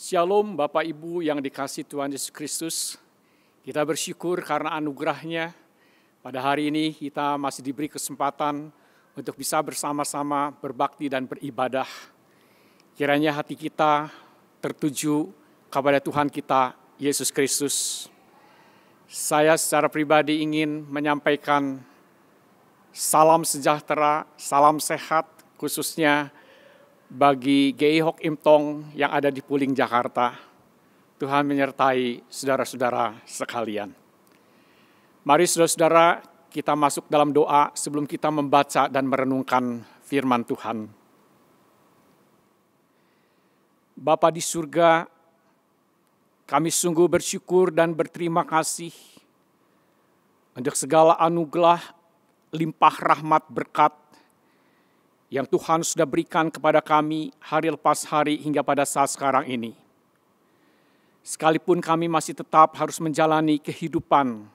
Shalom Bapak Ibu yang dikasihi Tuhan Yesus Kristus. Kita bersyukur karena anugerah-Nya. Pada hari ini kita masih diberi kesempatan untuk bisa bersama-sama berbakti dan beribadah. Kiranya hati kita tertuju kepada Tuhan kita, Yesus Kristus. Saya secara pribadi ingin menyampaikan salam sejahtera, salam sehat, khususnya bagi GI Hok Im Tong yang ada di Puling, Jakarta. Tuhan menyertai saudara-saudara sekalian. Mari saudara-saudara kita masuk dalam doa sebelum kita membaca dan merenungkan firman Tuhan. Bapa di surga, kami sungguh bersyukur dan berterima kasih untuk segala anugerah, limpah rahmat berkat yang Tuhan sudah berikan kepada kami hari lepas hari hingga pada saat sekarang ini. Sekalipun kami masih tetap harus menjalani kehidupan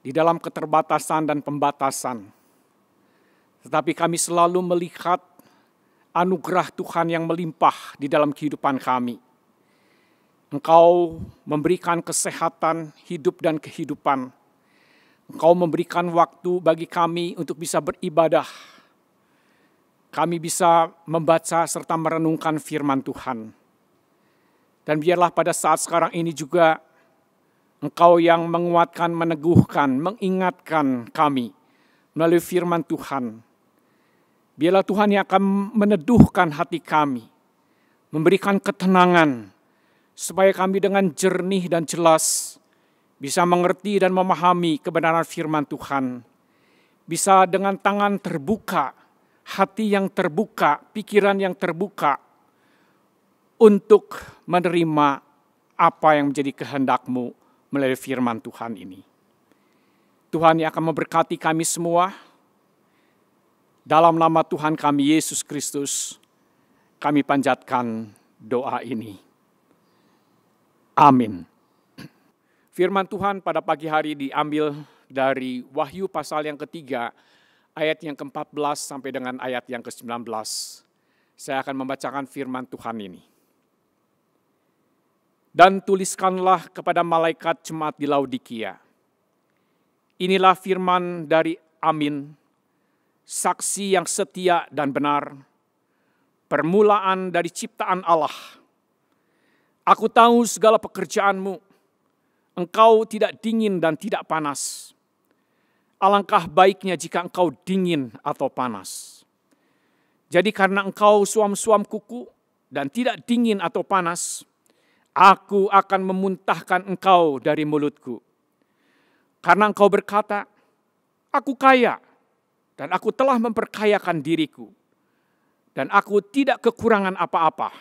di dalam keterbatasan dan pembatasan, tetapi kami selalu melihat anugerah Tuhan yang melimpah di dalam kehidupan kami. Engkau memberikan kesehatan, hidup dan kehidupan. Engkau memberikan waktu bagi kami untuk bisa beribadah. Kami bisa membaca serta merenungkan firman Tuhan. Dan biarlah pada saat sekarang ini juga Engkau yang menguatkan, meneguhkan, mengingatkan kami melalui firman Tuhan. Biarlah Tuhan yang akan meneduhkan hati kami, memberikan ketenangan, supaya kami dengan jernih dan jelas bisa mengerti dan memahami kebenaran firman Tuhan. Bisa dengan tangan terbuka, hati yang terbuka, pikiran yang terbuka untuk menerima apa yang menjadi kehendak-Mu melalui firman Tuhan ini. Tuhan yang akan memberkati kami semua. Dalam nama Tuhan kami Yesus Kristus, kami panjatkan doa ini. Amin. Firman Tuhan pada pagi hari diambil dari Wahyu pasal yang ketiga, ayat yang ke-14 sampai dengan ayat yang ke-19. Saya akan membacakan firman Tuhan ini. Dan tuliskanlah kepada malaikat jemaat di Laodikia. Inilah firman dari Amin, saksi yang setia dan benar, permulaan dari ciptaan Allah. Aku tahu segala pekerjaanmu, engkau tidak dingin dan tidak panas. Alangkah baiknya jika engkau dingin atau panas. Jadi karena engkau suam-suam kuku dan tidak dingin atau panas, aku akan memuntahkan engkau dari mulutku. Karena engkau berkata, aku kaya dan aku telah memperkayakan diriku. Dan aku tidak kekurangan apa-apa.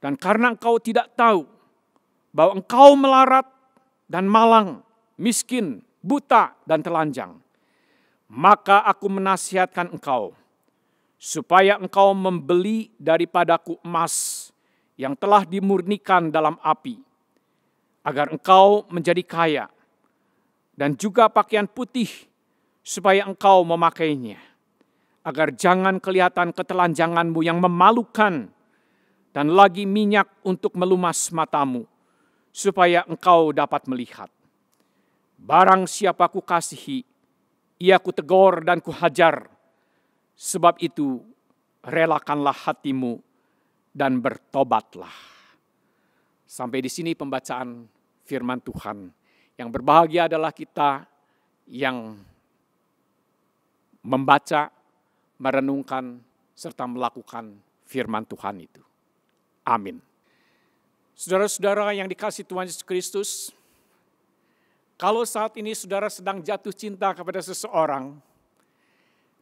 Dan karena engkau tidak tahu bahwa engkau melarat dan malang, miskin, buta dan telanjang, maka aku menasihatkan engkau, supaya engkau membeli daripadaku emas yang telah dimurnikan dalam api, agar engkau menjadi kaya, dan juga pakaian putih, supaya engkau memakainya, agar jangan kelihatan ketelanjanganmu yang memalukan, dan lagi minyak untuk melumas matamu, supaya engkau dapat melihat. Barang siapa ku kasihi, ia ku tegur dan ku hajar. Sebab itu, relakanlah hatimu dan bertobatlah. Sampai di sini pembacaan firman Tuhan. Yang berbahagia adalah kita yang membaca, merenungkan, serta melakukan firman Tuhan itu. Amin. Saudara-saudara yang dikasihi Tuhan Yesus Kristus, kalau saat ini saudara sedang jatuh cinta kepada seseorang,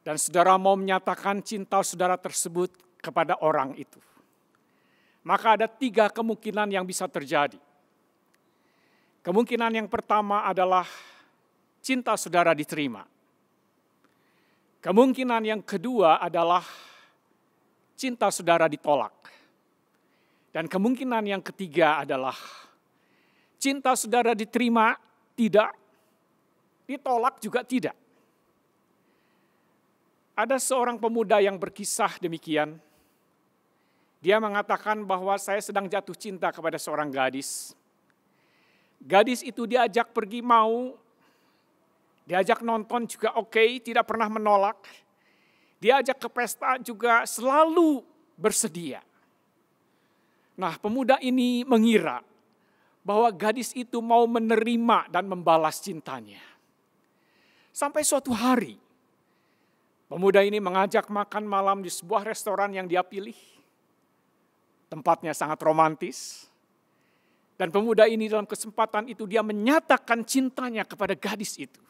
dan saudara mau menyatakan cinta saudara tersebut kepada orang itu, maka ada 3 kemungkinan yang bisa terjadi. Kemungkinan yang pertama adalah cinta saudara diterima. Kemungkinan yang kedua adalah cinta saudara ditolak. Dan kemungkinan yang ketiga adalah cinta saudara diterima tidak, ditolak juga tidak. Ada seorang pemuda yang berkisah demikian. Dia mengatakan bahwa saya sedang jatuh cinta kepada seorang gadis. Gadis itu diajak pergi mau, diajak nonton juga oke, tidak pernah menolak. Diajak ke pesta juga selalu bersedia. Nah, pemuda ini mengira bahwa gadis itu mau menerima dan membalas cintanya. Sampai suatu hari, pemuda ini mengajak makan malam di sebuah restoran yang dia pilih. Tempatnya sangat romantis. Dan pemuda ini dalam kesempatan itu dia menyatakan cintanya kepada gadis itu.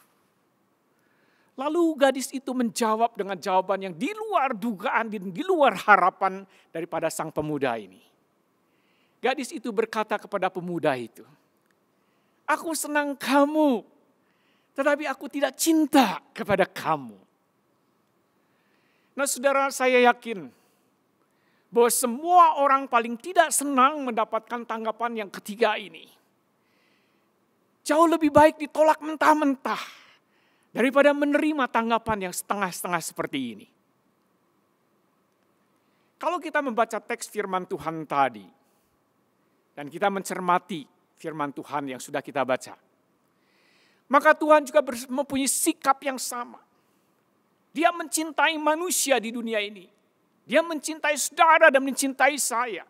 Lalu gadis itu menjawab dengan jawaban yang di luar dugaan dan di luar harapan daripada sang pemuda ini. Gadis itu berkata kepada pemuda itu, "Aku senang kamu, tetapi aku tidak cinta kepada kamu." Nah, saudara, saya yakin bahwa semua orang paling tidak senang mendapatkan tanggapan yang ketiga ini. Jauh lebih baik ditolak mentah-mentah daripada menerima tanggapan yang setengah-setengah seperti ini. Kalau kita membaca teks firman Tuhan tadi, dan kita mencermati firman Tuhan yang sudah kita baca, maka Tuhan juga mempunyai sikap yang sama. Dia mencintai manusia di dunia ini. Dia mencintai saudara dan mencintai saya.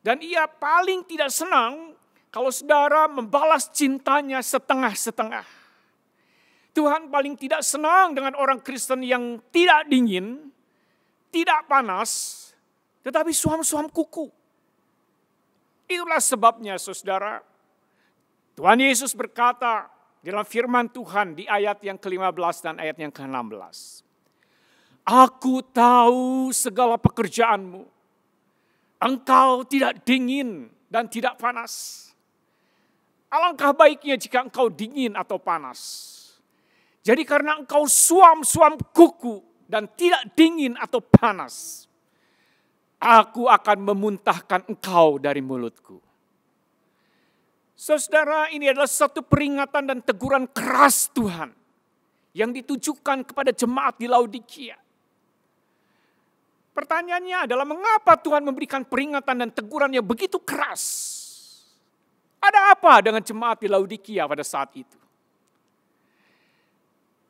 Dan ia paling tidak senang kalau saudara membalas cintanya setengah-setengah. Tuhan paling tidak senang dengan orang Kristen yang tidak dingin, tidak panas, tetapi suam-suam kuku. Itulah sebabnya saudara, Tuhan Yesus berkata dalam firman Tuhan di ayat yang ke-15 dan ayat yang ke-16. "Aku tahu segala pekerjaanmu. Engkau tidak dingin dan tidak panas. Alangkah baiknya jika engkau dingin atau panas. Jadi karena engkau suam-suam kuku dan tidak dingin atau panas, aku akan memuntahkan engkau dari mulutku." Saudara, ini adalah satu peringatan dan teguran keras Tuhan yang ditujukan kepada jemaat di Laodikia. Pertanyaannya adalah mengapa Tuhan memberikan peringatan dan teguran yang begitu keras? Ada apa dengan jemaat di Laodikia pada saat itu?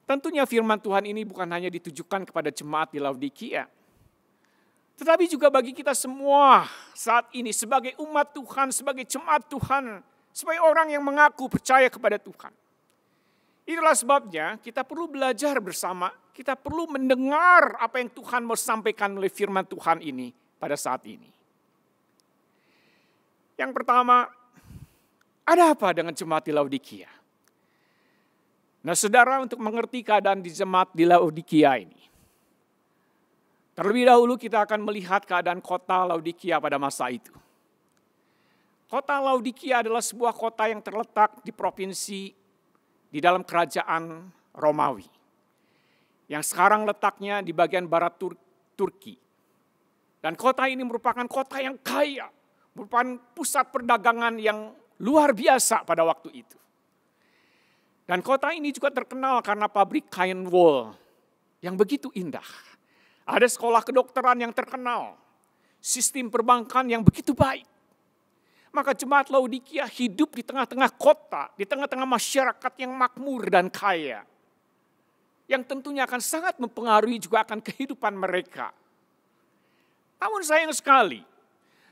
Tentunya firman Tuhan ini bukan hanya ditujukan kepada jemaat di Laodikia, tetapi juga bagi kita semua saat ini sebagai umat Tuhan, sebagai jemaat Tuhan, sebagai orang yang mengaku percaya kepada Tuhan. Itulah sebabnya kita perlu belajar bersama, kita perlu mendengar apa yang Tuhan mau sampaikan oleh firman Tuhan ini pada saat ini. Yang pertama, ada apa dengan jemaat di Laodikia? Nah, saudara, untuk mengerti keadaan di jemaat di Laodikia ini, terlebih dahulu kita akan melihat keadaan kota Laodikia pada masa itu. Kota Laodikia adalah sebuah kota yang terletak di provinsi di dalam kerajaan Romawi, yang sekarang letaknya di bagian barat Turki. Dan kota ini merupakan kota yang kaya, merupakan pusat perdagangan yang luar biasa pada waktu itu. Dan kota ini juga terkenal karena pabrik kain wol yang begitu indah. Ada sekolah kedokteran yang terkenal, sistem perbankan yang begitu baik. Maka jemaat Laodikia hidup di tengah-tengah kota, di tengah-tengah masyarakat yang makmur dan kaya. Yang tentunya akan sangat mempengaruhi juga akan kehidupan mereka. Namun sayang sekali,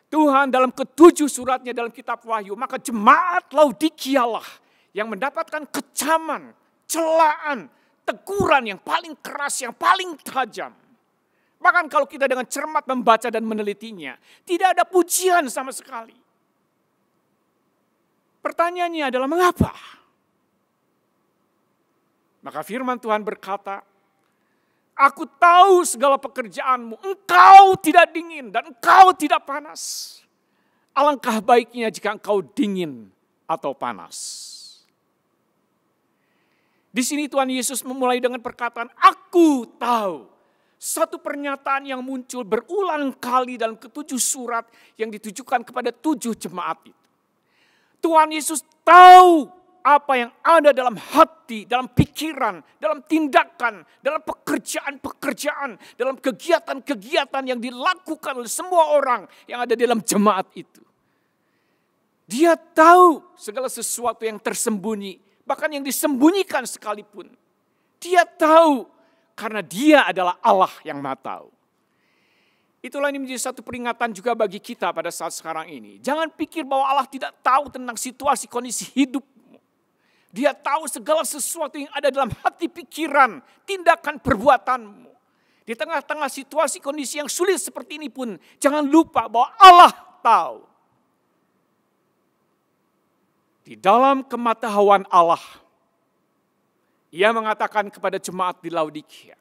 Tuhan dalam ke-7 suratnya dalam kitab Wahyu, maka jemaat Laodikia lah yang mendapatkan kecaman, celaan, teguran yang paling keras, yang paling tajam. Bahkan kalau kita dengan cermat membaca dan menelitinya, tidak ada pujian sama sekali. Pertanyaannya adalah mengapa? Maka firman Tuhan berkata, "Aku tahu segala pekerjaanmu, engkau tidak dingin dan engkau tidak panas. Alangkah baiknya jika engkau dingin atau panas." Di sini Tuhan Yesus memulai dengan perkataan, "Aku tahu." Satu pernyataan yang muncul berulang kali dalam ke-7 surat yang ditujukan kepada 7 jemaat itu. Tuhan Yesus tahu apa yang ada dalam hati, dalam pikiran, dalam tindakan, dalam pekerjaan-pekerjaan, dalam kegiatan-kegiatan yang dilakukan oleh semua orang yang ada dalam jemaat itu. Dia tahu segala sesuatu yang tersembunyi, bahkan yang disembunyikan sekalipun. Dia tahu karena dia adalah Allah yang Maha Tahu. Itulah ini menjadi satu peringatan juga bagi kita pada saat sekarang ini. Jangan pikir bahwa Allah tidak tahu tentang situasi kondisi hidupmu. Dia tahu segala sesuatu yang ada dalam hati, pikiran, tindakan, perbuatanmu. Di tengah-tengah situasi kondisi yang sulit seperti ini pun, jangan lupa bahwa Allah tahu. Di dalam kematahuan Allah, Ia mengatakan kepada jemaat di Laodikia,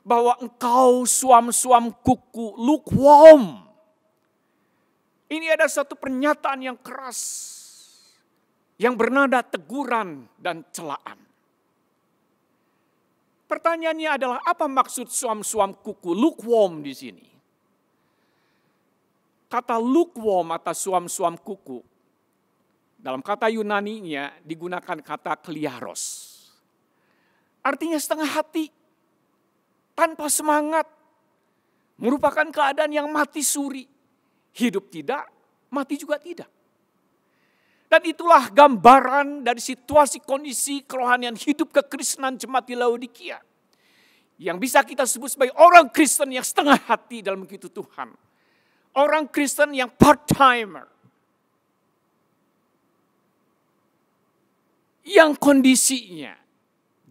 bahwa engkau suam-suam kuku lukewarm. Ini ada satu pernyataan yang keras, yang bernada teguran dan celaan. Pertanyaannya adalah apa maksud suam-suam kuku lukewarm di sini? Kata lukewarm atau suam-suam kuku, dalam kata Yunaninya digunakan kata kliaros. Artinya setengah hati, tanpa semangat, merupakan keadaan yang mati suri. Hidup tidak, mati juga tidak. Dan itulah gambaran dari situasi kondisi kerohanian hidup kekristenan jemaat di Laodikia. Yang bisa kita sebut sebagai orang Kristen yang setengah hati dalam begitu Tuhan. Orang Kristen yang part-timer. Yang kondisinya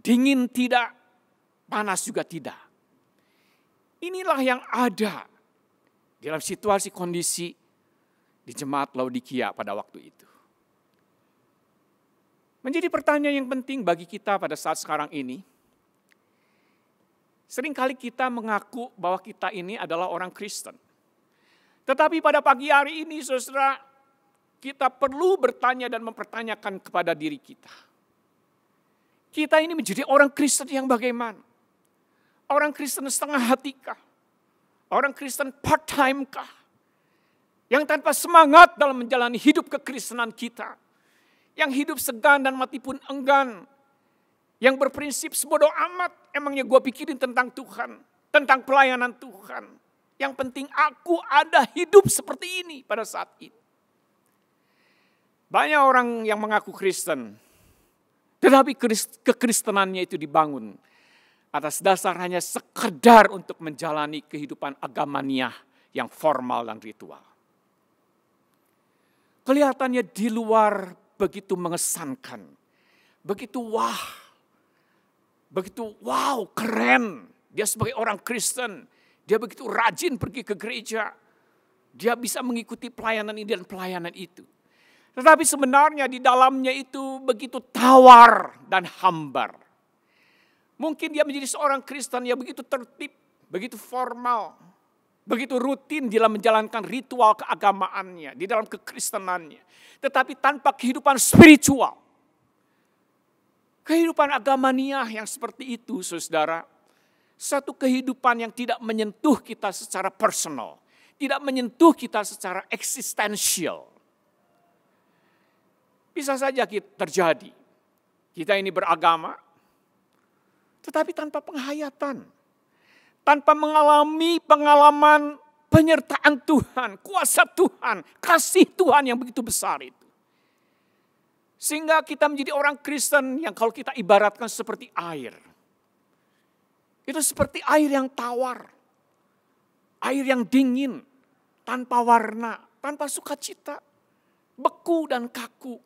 dingin tidak, panas juga tidak. Inilah yang ada dalam situasi kondisi di jemaat Laodikia pada waktu itu. Menjadi pertanyaan yang penting bagi kita pada saat sekarang ini. Seringkali kita mengaku bahwa kita ini adalah orang Kristen. Tetapi pada pagi hari ini, saudara, kita perlu bertanya dan mempertanyakan kepada diri kita. Kita ini menjadi orang Kristen yang bagaimana? Orang Kristen setengah hatikah? Orang Kristen part-time kah? Yang tanpa semangat dalam menjalani hidup kekristenan kita. Yang hidup segan dan mati pun enggan. Yang berprinsip sebodoh amat, emangnya gue pikirin tentang Tuhan. Tentang pelayanan Tuhan. Yang penting aku ada hidup seperti ini pada saat ini. Banyak orang yang mengaku Kristen. Tetapi kekristenannya itu dibangun atas dasar hanya sekedar untuk menjalani kehidupan agamaniah yang formal dan ritual. Kelihatannya di luar begitu mengesankan, begitu wow, keren. Dia sebagai orang Kristen, dia begitu rajin pergi ke gereja, dia bisa mengikuti pelayanan ini dan pelayanan itu. Tetapi sebenarnya di dalamnya itu begitu tawar dan hambar. Mungkin dia menjadi seorang Kristen yang begitu tertib, begitu formal, begitu rutin dalam menjalankan ritual keagamaannya, di dalam kekristenannya. Tetapi tanpa kehidupan spiritual. Kehidupan agamaniah yang seperti itu, saudara, satu kehidupan yang tidak menyentuh kita secara personal, tidak menyentuh kita secara eksistensial. Bisa saja terjadi. Kita ini beragama, tetapi tanpa penghayatan. Tanpa mengalami pengalaman penyertaan Tuhan, kuasa Tuhan, kasih Tuhan yang begitu besar itu. Sehingga kita menjadi orang Kristen yang kalau kita ibaratkan seperti air. Itu seperti air yang tawar. Air yang dingin, tanpa warna, tanpa sukacita. Beku dan kaku.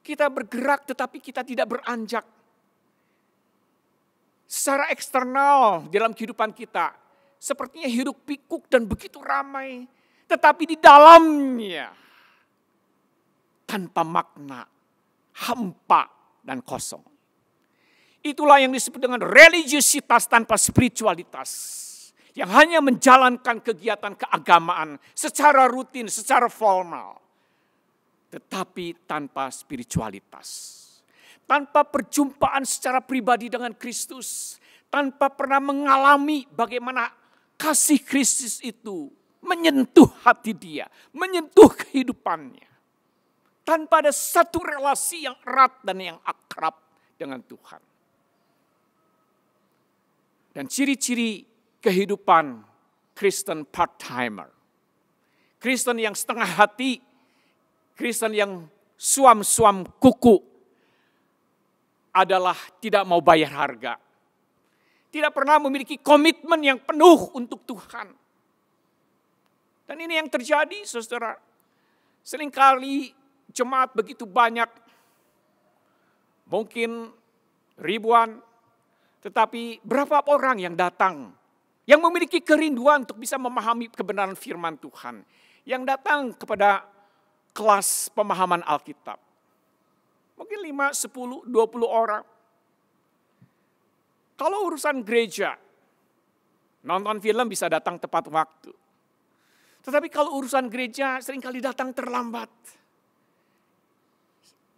Kita bergerak tetapi kita tidak beranjak. Secara eksternal dalam kehidupan kita, sepertinya hidup pikuk dan begitu ramai. Tetapi di dalamnya, tanpa makna, hampa dan kosong. Itulah yang disebut dengan religiusitas tanpa spiritualitas. Yang hanya menjalankan kegiatan keagamaan secara rutin, secara formal. Tetapi tanpa spiritualitas. Tanpa perjumpaan secara pribadi dengan Kristus. Tanpa pernah mengalami bagaimana kasih Kristus itu menyentuh hati dia. Menyentuh kehidupannya. tanpa ada satu relasi yang erat dan yang akrab dengan Tuhan. Dan ciri-ciri kehidupan Kristen part-timer, Kristen yang setengah hati, Kristen yang suam-suam kuku adalah tidak mau bayar harga. Tidak pernah memiliki komitmen yang penuh untuk Tuhan. Dan ini yang terjadi, saudara. Seringkali jemaat begitu banyak, mungkin ribuan, tetapi berapa orang yang datang, yang memiliki kerinduan untuk bisa memahami kebenaran firman Tuhan, yang datang kepada kelas pemahaman Alkitab. Mungkin 5, 10, 20 orang. Kalau urusan gereja, nonton film bisa datang tepat waktu. Tetapi kalau urusan gereja seringkali datang terlambat.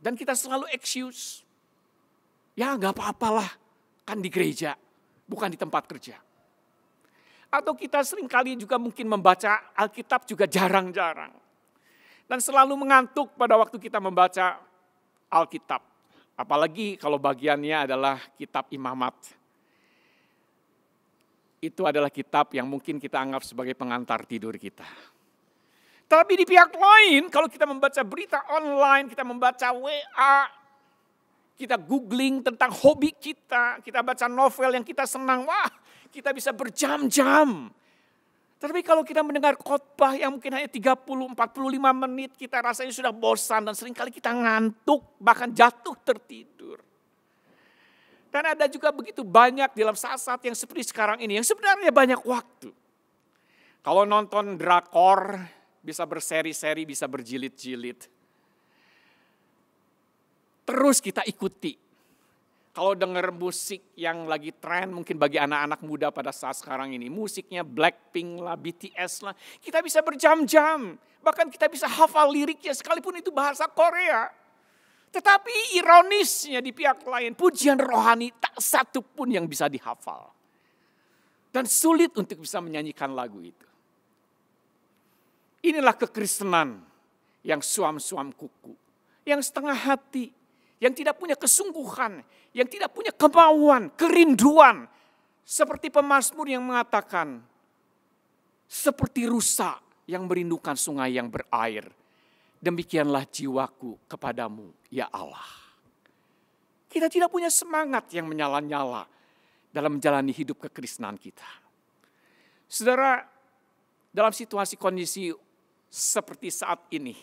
Dan kita selalu excuse. Ya gak apa-apalah, kan di gereja, bukan di tempat kerja. Atau kita seringkali juga mungkin membaca Alkitab juga jarang-jarang. Dan selalu mengantuk pada waktu kita membaca Alkitab. Apalagi kalau bagiannya adalah kitab imamat. Itu adalah kitab yang mungkin kita anggap sebagai pengantar tidur kita. Tapi di pihak lain, kalau kita membaca berita online, kita membaca WA, kita googling tentang hobi kita baca novel yang kita senang, wah kita bisa berjam-jam. Tapi kalau kita mendengar khotbah yang mungkin hanya 30-45 menit, kita rasanya sudah bosan dan seringkali kita ngantuk, bahkan jatuh tertidur. Dan ada juga begitu banyak dalam saat-saat yang seperti sekarang ini, yang sebenarnya banyak waktu. Kalau nonton drakor, bisa berseri-seri, bisa berjilid-jilid. Terus kita ikuti. Kalau dengar musik yang lagi tren, mungkin bagi anak-anak muda pada saat sekarang ini, musiknya Blackpink lah, BTS lah, kita bisa berjam-jam. Bahkan kita bisa hafal liriknya sekalipun itu bahasa Korea. Tetapi ironisnya di pihak lain, pujian rohani tak satu pun yang bisa dihafal. Dan sulit untuk bisa menyanyikan lagu itu. Inilah kekristenan yang suam-suam kuku, yang setengah hati, yang tidak punya kesungguhan, yang tidak punya kemauan, kerinduan. Seperti pemazmur yang mengatakan, seperti rusa yang merindukan sungai yang berair. Demikianlah jiwaku kepadamu, ya Allah. Kita tidak punya semangat yang menyala-nyala dalam menjalani hidup kekristenan kita. Saudara, dalam situasi kondisi seperti saat ini,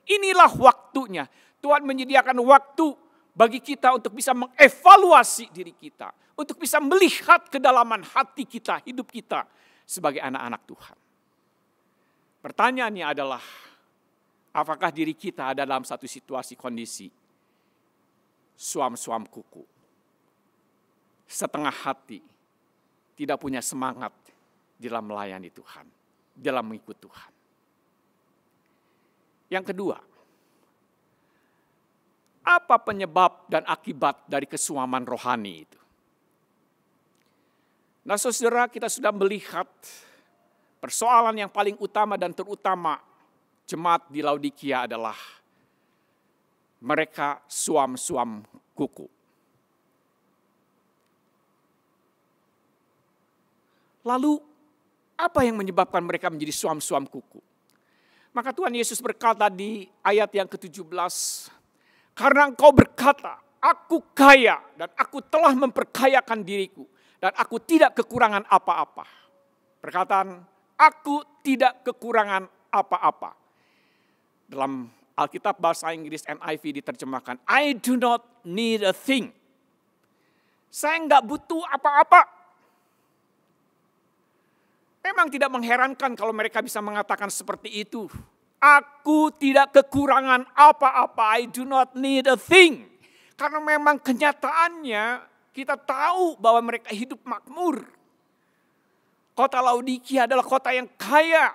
inilah waktunya. Tuhan menyediakan waktu bagi kita untuk bisa mengevaluasi diri kita. Untuk bisa melihat kedalaman hati kita, hidup kita sebagai anak-anak Tuhan. Pertanyaannya adalah, apakah diri kita ada dalam satu situasi kondisi suam-suam kuku, setengah hati, tidak punya semangat dalam melayani Tuhan, dalam mengikut Tuhan. Yang kedua, apa penyebab dan akibat dari kesuaman rohani itu? Nah saudara, kita sudah melihat persoalan yang paling utama dan terutama jemaat di Laodikia adalah mereka suam-suam kuku. Lalu apa yang menyebabkan mereka menjadi suam-suam kuku? Maka Tuhan Yesus berkata di ayat yang ke-17, karena engkau berkata, aku kaya dan aku telah memperkayakan diriku dan aku tidak kekurangan apa-apa. Perkataan, aku tidak kekurangan apa-apa. Dalam Alkitab bahasa Inggris NIV diterjemahkan, I do not need a thing. Saya enggak butuh apa-apa. Memang tidak mengherankan kalau mereka bisa mengatakan seperti itu. Aku tidak kekurangan apa-apa, I do not need a thing. Karena memang kenyataannya kita tahu bahwa mereka hidup makmur. Kota Laodikia adalah kota yang kaya.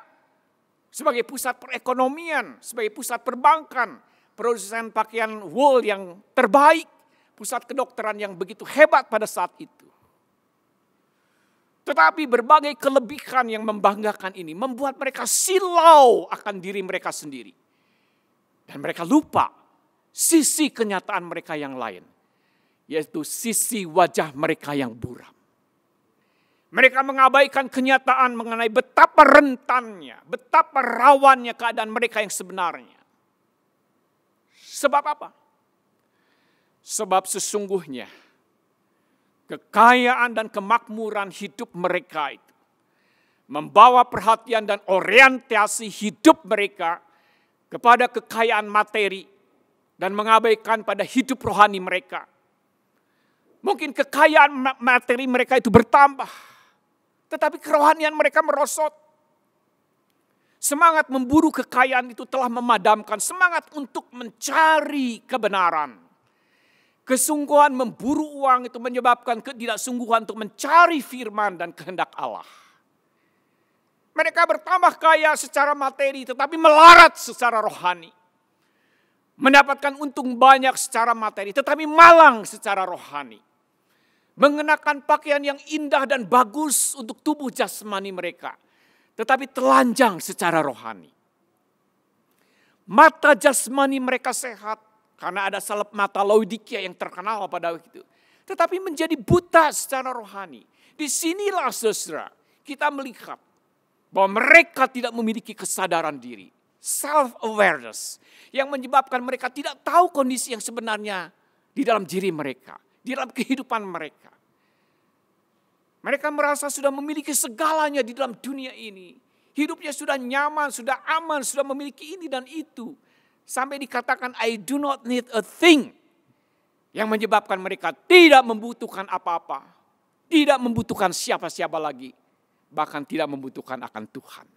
Sebagai pusat perekonomian, sebagai pusat perbankan, produsen pakaian wool yang terbaik, pusat kedokteran yang begitu hebat pada saat itu. Tetapi berbagai kelebihan yang membanggakan ini membuat mereka silau akan diri mereka sendiri. Dan mereka lupa sisi kenyataan mereka yang lain, yaitu sisi wajah mereka yang buram. Mereka mengabaikan kenyataan mengenai betapa rentannya, betapa rawannya keadaan mereka yang sebenarnya. Sebab apa? Sebab sesungguhnya kekayaan dan kemakmuran hidup mereka itu membawa perhatian dan orientasi hidup mereka kepada kekayaan materi dan mengabaikan pada hidup rohani mereka. Mungkin kekayaan materi mereka itu bertambah, tetapi kerohanian mereka merosot. Semangat memburu kekayaan itu telah memadamkan semangat untuk mencari kebenaran. Kesungguhan memburu uang itu menyebabkan ketidaksungguhan untuk mencari firman dan kehendak Allah. Mereka bertambah kaya secara materi tetapi melarat secara rohani. Mendapatkan untung banyak secara materi tetapi malang secara rohani. Mengenakan pakaian yang indah dan bagus untuk tubuh jasmani mereka, tetapi telanjang secara rohani. Mata jasmani mereka sehat karena ada salep mata Laodikia yang terkenal pada waktu itu, tetapi menjadi buta secara rohani. Disinilah saudara kita melihat bahwa mereka tidak memiliki kesadaran diri, self-awareness, yang menyebabkan mereka tidak tahu kondisi yang sebenarnya di dalam diri mereka, di dalam kehidupan mereka. Mereka merasa sudah memiliki segalanya di dalam dunia ini. Hidupnya sudah nyaman, sudah aman, sudah memiliki ini dan itu. Sampai dikatakan I do not need a thing. Yang menyebabkan mereka tidak membutuhkan apa-apa. Tidak membutuhkan siapa-siapa lagi. Bahkan tidak membutuhkan akan Tuhan.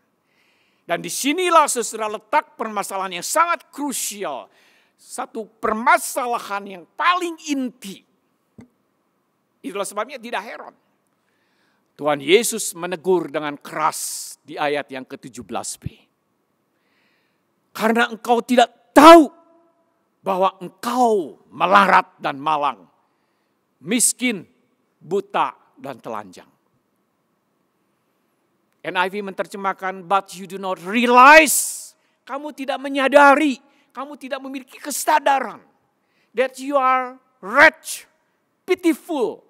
Dan disinilah saudara letak permasalahan yang sangat krusial. Satu permasalahan yang paling inti. Itulah sebabnya tidak heran Tuhan Yesus menegur dengan keras di ayat yang ke-17b. Karena engkau tidak tahu bahwa engkau melarat dan malang, miskin, buta, dan telanjang. NIV menerjemahkan, but you do not realize, kamu tidak menyadari, kamu tidak memiliki kesadaran, that you are wretched, pitiful,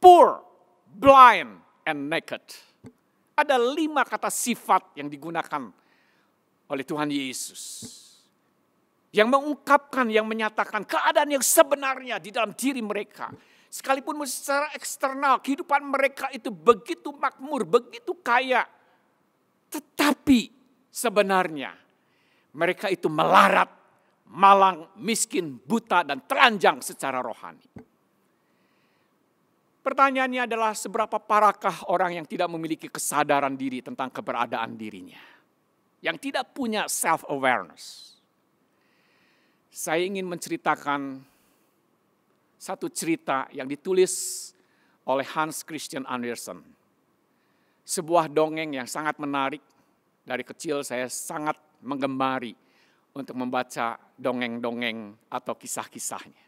poor, blind, and naked. Ada 5 kata sifat yang digunakan oleh Tuhan Yesus. Yang mengungkapkan, yang menyatakan keadaan yang sebenarnya di dalam diri mereka. Sekalipun secara eksternal kehidupan mereka itu begitu makmur, begitu kaya. Tetapi sebenarnya mereka itu melarat, malang, miskin, buta, dan telanjang secara rohani. Pertanyaannya adalah seberapa parakah orang yang tidak memiliki kesadaran diri tentang keberadaan dirinya. Yang tidak punya self-awareness. Saya ingin menceritakan satu cerita yang ditulis oleh Hans Christian Andersen. Sebuah dongeng yang sangat menarik. Dari kecil saya sangat menggemari untuk membaca dongeng-dongeng atau kisah-kisahnya.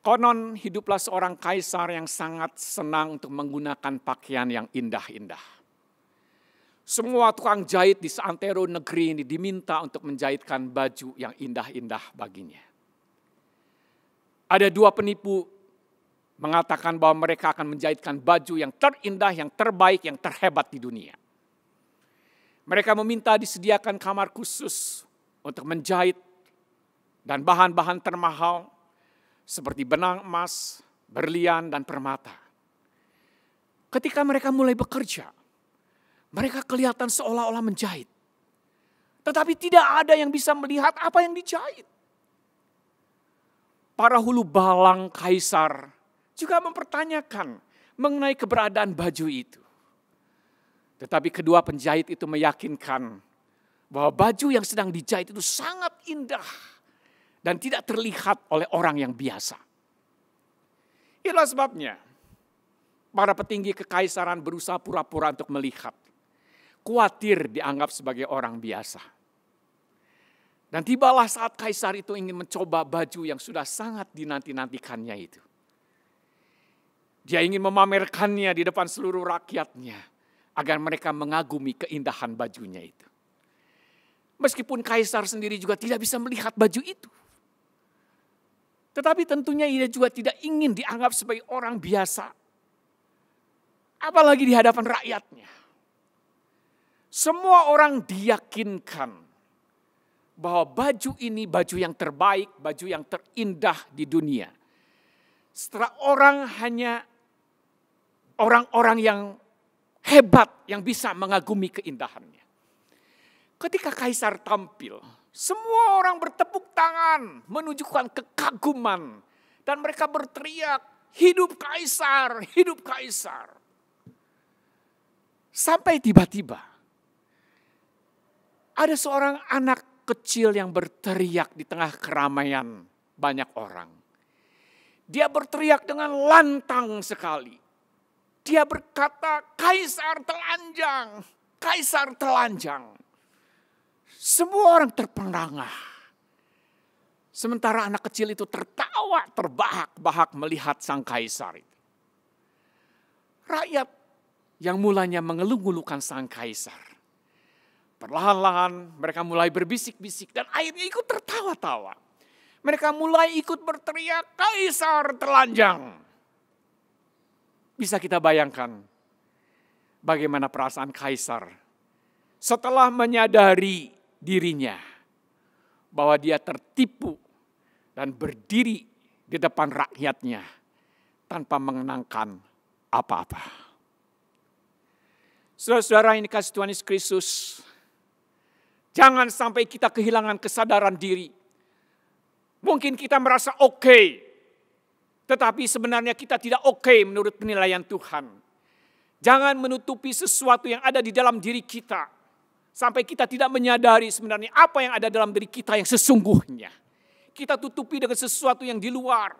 Konon hiduplah seorang kaisar yang sangat senang untuk menggunakan pakaian yang indah-indah. Semua tukang jahit di seantero negeri ini diminta untuk menjahitkan baju yang indah-indah baginya. Ada 2 penipu mengatakan bahwa mereka akan menjahitkan baju yang terindah, yang terbaik, yang terhebat di dunia. Mereka meminta disediakan kamar khusus untuk menjahit dan bahan-bahan termahal seperti benang emas, berlian, dan permata. Ketika mereka mulai bekerja, mereka kelihatan seolah-olah menjahit. Tetapi tidak ada yang bisa melihat apa yang dijahit. Para hulu balang kaisar juga mempertanyakan mengenai keberadaan baju itu. Tetapi kedua penjahit itu meyakinkan bahwa baju yang sedang dijahit itu sangat indah dan tidak terlihat oleh orang yang biasa. Itulah sebabnya para petinggi kekaisaran berusaha pura-pura untuk melihat. Khawatir dianggap sebagai orang biasa. Dan tibalah saat kaisar itu ingin mencoba baju yang sudah sangat dinanti-nantikannya itu. Dia ingin memamerkannya di depan seluruh rakyatnya agar mereka mengagumi keindahan bajunya itu. Meskipun kaisar sendiri juga tidak bisa melihat baju itu. Tetapi tentunya ia juga tidak ingin dianggap sebagai orang biasa. Apalagi di hadapan rakyatnya. Semua orang diyakinkan bahwa baju ini baju yang terbaik, baju yang terindah di dunia. Setelah orang-orang yang hebat yang bisa mengagumi keindahannya. Ketika kaisar tampil, semua orang bertepuk tangan menunjukkan kekaguman. Dan mereka berteriak, hidup kaisar, hidup kaisar. Sampai tiba-tiba ada seorang anak kecil yang berteriak di tengah keramaian banyak orang. Dia berteriak dengan lantang sekali. Dia berkata, kaisar telanjang, kaisar telanjang. Semua orang terperangah. Sementara anak kecil itu tertawa terbahak-bahak melihat sang kaisar itu. Rakyat yang mulanya mengeluh-ngeluhkan sang kaisar. Perlahan-lahan mereka mulai berbisik-bisik dan akhirnya ikut tertawa-tawa. Mereka mulai ikut berteriak, kaisar telanjang. Bisa kita bayangkan bagaimana perasaan kaisar setelah menyadari dirinya bahwa dia tertipu dan berdiri di depan rakyatnya tanpa mengenangkan apa-apa. Saudara-saudara yang dikasihi Tuhan Yesus Kristus, jangan sampai kita kehilangan kesadaran diri. Mungkin kita merasa oke, tetapi sebenarnya kita tidak oke menurut penilaian Tuhan. Jangan menutupi sesuatu yang ada di dalam diri kita. Sampai kita tidak menyadari sebenarnya apa yang ada dalam diri kita yang sesungguhnya. Kita tutupi dengan sesuatu yang di luar.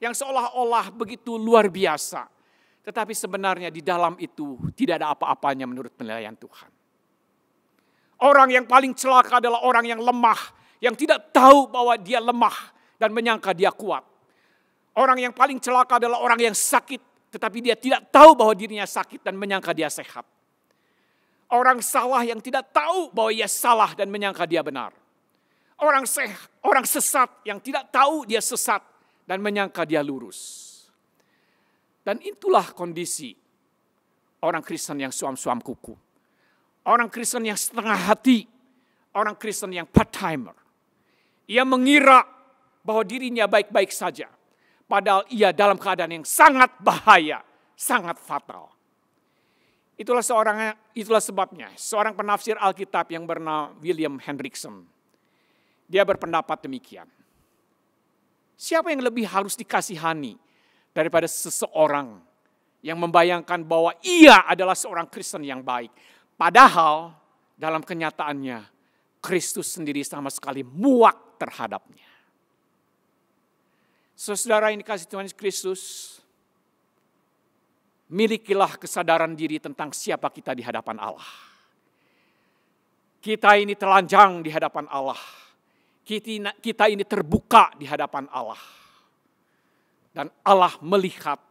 Yang seolah-olah begitu luar biasa. Tetapi sebenarnya di dalam itu tidak ada apa-apanya menurut penilaian Tuhan. Orang yang paling celaka adalah orang yang lemah. Yang tidak tahu bahwa dia lemah dan menyangka dia kuat. Orang yang paling celaka adalah orang yang sakit, tetapi dia tidak tahu bahwa dirinya sakit dan menyangka dia sehat. Orang salah yang tidak tahu bahwa ia salah dan menyangka dia benar. Orang sesat yang tidak tahu dia sesat dan menyangka dia lurus. Dan itulah kondisi orang Kristen yang suam-suam kuku. Orang Kristen yang setengah hati. Orang Kristen yang part-timer. Ia mengira bahwa dirinya baik-baik saja. Padahal ia dalam keadaan yang sangat bahaya, sangat fatal. Itulah sebabnya seorang penafsir Alkitab yang bernama William Hendrickson. Dia berpendapat demikian. Siapa yang lebih harus dikasihani daripada seseorang yang membayangkan bahwa ia adalah seorang Kristen yang baik. Padahal dalam kenyataannya Kristus sendiri sama sekali muak terhadapnya. Saudara yang dikasihi Tuhan Yesus Kristus, milikilah kesadaran diri tentang siapa kita di hadapan Allah. Kita ini telanjang di hadapan Allah. Kita ini terbuka di hadapan Allah. Dan Allah melihat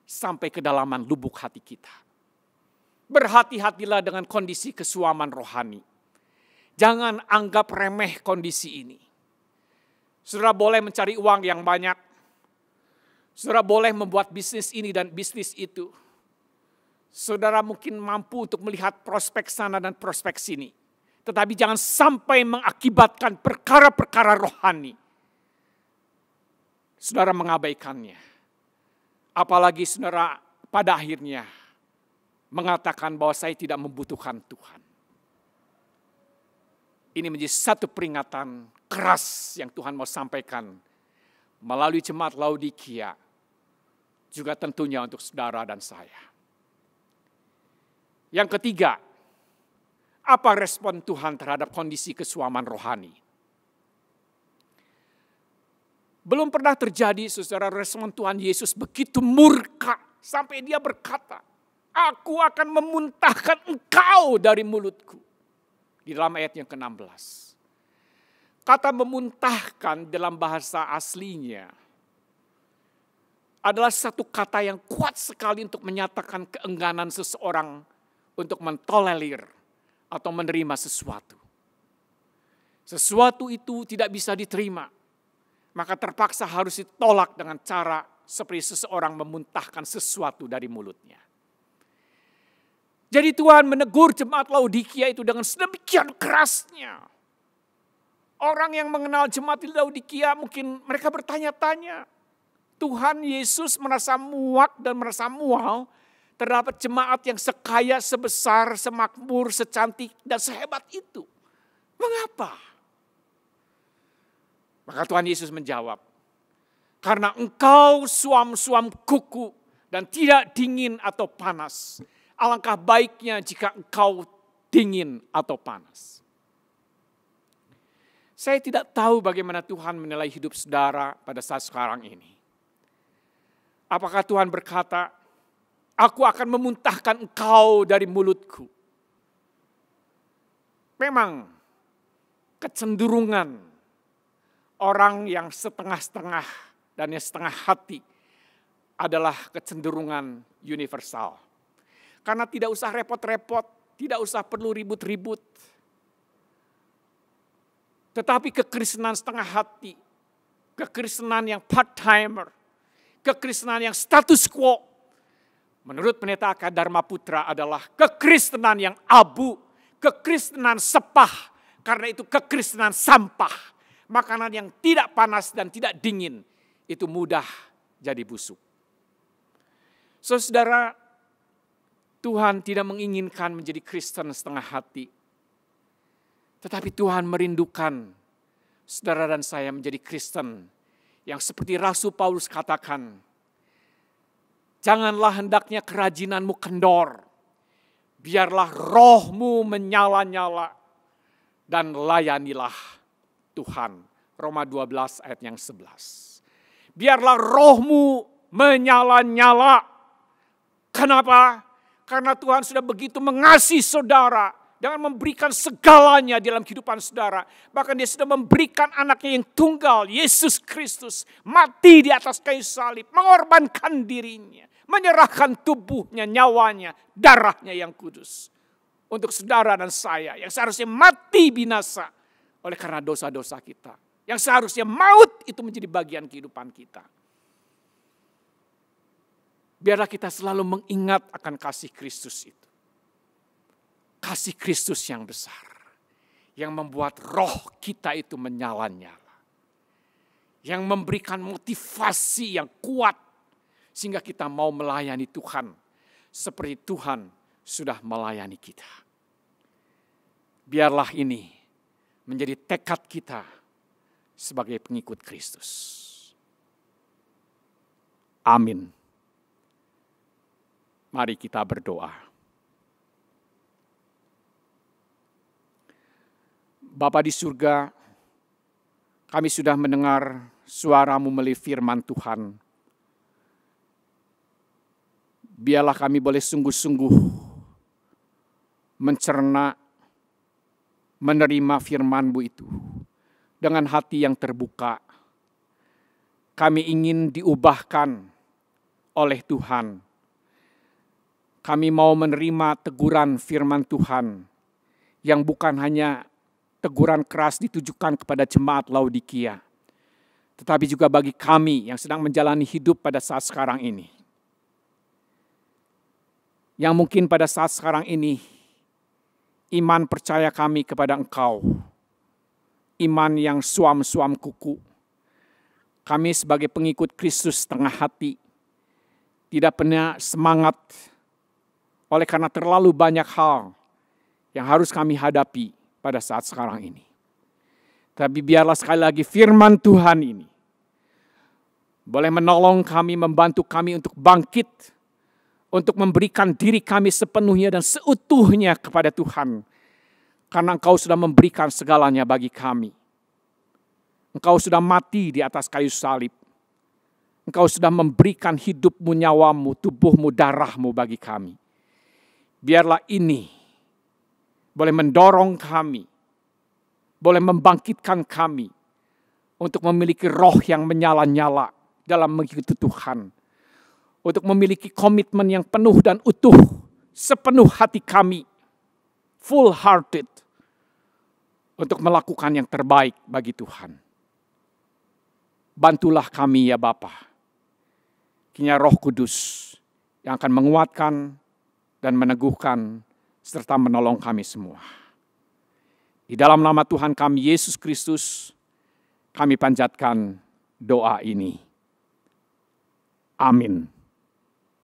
sampai kedalaman lubuk hati kita. Berhati-hatilah dengan kondisi kesuaman rohani. Jangan anggap remeh kondisi ini. Saudara boleh mencari uang yang banyak. Saudara boleh membuat bisnis ini dan bisnis itu. Saudara mungkin mampu untuk melihat prospek sana dan prospek sini. Tetapi jangan sampai mengakibatkan perkara-perkara rohani. Saudara mengabaikannya. Apalagi saudara pada akhirnya mengatakan bahwa saya tidak membutuhkan Tuhan. Ini menjadi satu peringatan keras yang Tuhan mau sampaikan melalui jemaat Laodikia. Juga tentunya untuk saudara dan saya. Yang ketiga, apa respon Tuhan terhadap kondisi kesuaman rohani? Belum pernah terjadi saudara respon Tuhan Yesus begitu murka sampai dia berkata, aku akan memuntahkan engkau dari mulutku. Di dalam ayat yang ke-16. Kata memuntahkan dalam bahasa aslinya adalah satu kata yang kuat sekali untuk menyatakan keengganan seseorang untuk mentolerir atau menerima sesuatu. sesuatu itu tidak bisa diterima, maka terpaksa harus ditolak dengan cara seperti seseorang memuntahkan sesuatu dari mulutnya. Jadi Tuhan menegur jemaat Laodikia itu dengan sedemikian kerasnya. Orang yang mengenal jemaat di Laodikia mungkin mereka bertanya-tanya. Tuhan Yesus merasa muak dan merasa mual terdapat jemaat yang sekaya, sebesar, semakmur, secantik, dan sehebat itu. Mengapa? Maka Tuhan Yesus menjawab, karena engkau suam-suam kuku dan tidak dingin atau panas. Alangkah baiknya jika engkau dingin atau panas. Saya tidak tahu bagaimana Tuhan menilai hidup saudara pada saat sekarang ini. Apakah Tuhan berkata, aku akan memuntahkan engkau dari mulutku. Memang kecenderungan orang yang setengah-setengah dan yang setengah hati adalah kecenderungan universal. Karena tidak usah repot-repot, tidak usah perlu ribut-ribut. Tetapi kekristenan setengah hati, kekristenan yang part-timer, kekristenan yang status quo, menurut Pendeta Aka Dharma Putra adalah kekristenan yang abu, kekristenan sepah, karena itu kekristenan sampah. Makanan yang tidak panas dan tidak dingin, itu mudah jadi busuk. Saudara, Tuhan tidak menginginkan menjadi Kristen setengah hati. Tetapi Tuhan merindukan saudara dan saya menjadi Kristen yang seperti Rasul Paulus katakan, janganlah hendaknya kerajinanmu kendor, biarlah rohmu menyala-nyala dan layanilah Tuhan. Roma 12 ayat yang 11. Biarlah rohmu menyala-nyala. Kenapa? Karena Tuhan sudah begitu mengasihi saudara dengan memberikan segalanya dalam kehidupan saudara. Bahkan dia sudah memberikan anaknya yang tunggal, Yesus Kristus, mati di atas kayu salib, mengorbankan dirinya, menyerahkan tubuhnya, nyawanya, darahnya yang kudus. Untuk saudara dan saya yang seharusnya mati binasa oleh karena dosa-dosa kita. Yang seharusnya maut itu menjadi bagian kehidupan kita. Biarlah kita selalu mengingat akan kasih Kristus itu. Kasih Kristus yang besar. Yang membuat roh kita itu menyala-nyala. Yang memberikan motivasi yang kuat. Sehingga kita mau melayani Tuhan. Seperti Tuhan sudah melayani kita. Biarlah ini menjadi tekad kita sebagai pengikut Kristus. Amin. Mari kita berdoa. Bapa di surga, kami sudah mendengar suara-Mu melalui firman Tuhan. Biarlah kami boleh sungguh-sungguh mencerna, menerima firman-Mu itu dengan hati yang terbuka. Kami ingin diubahkan oleh Tuhan. Kami mau menerima teguran firman Tuhan yang bukan hanya teguran keras ditujukan kepada jemaat Laodikia, tetapi juga bagi kami yang sedang menjalani hidup pada saat sekarang ini. Yang mungkin pada saat sekarang ini, iman percaya kami kepada Engkau, iman yang suam-suam kuku. Kami sebagai pengikut Kristus setengah hati, tidak pernah semangat, oleh karena terlalu banyak hal yang harus kami hadapi pada saat sekarang ini. Tapi biarlah sekali lagi firman Tuhan ini boleh menolong kami, membantu kami untuk bangkit, untuk memberikan diri kami sepenuhnya dan seutuhnya kepada Tuhan. Karena Engkau sudah memberikan segalanya bagi kami. Engkau sudah mati di atas kayu salib. Engkau sudah memberikan hidupmu, nyawamu, tubuhmu, darahmu bagi kami. Biarlah ini boleh mendorong kami, boleh membangkitkan kami untuk memiliki roh yang menyala-nyala dalam mengikuti Tuhan. Untuk memiliki komitmen yang penuh dan utuh, sepenuh hati kami, full hearted, untuk melakukan yang terbaik bagi Tuhan. Bantulah kami ya Bapa. Kiranya Roh Kudus yang akan menguatkan dan meneguhkan serta menolong kami semua. Di dalam nama Tuhan kami Yesus Kristus, kami panjatkan doa ini. Amin.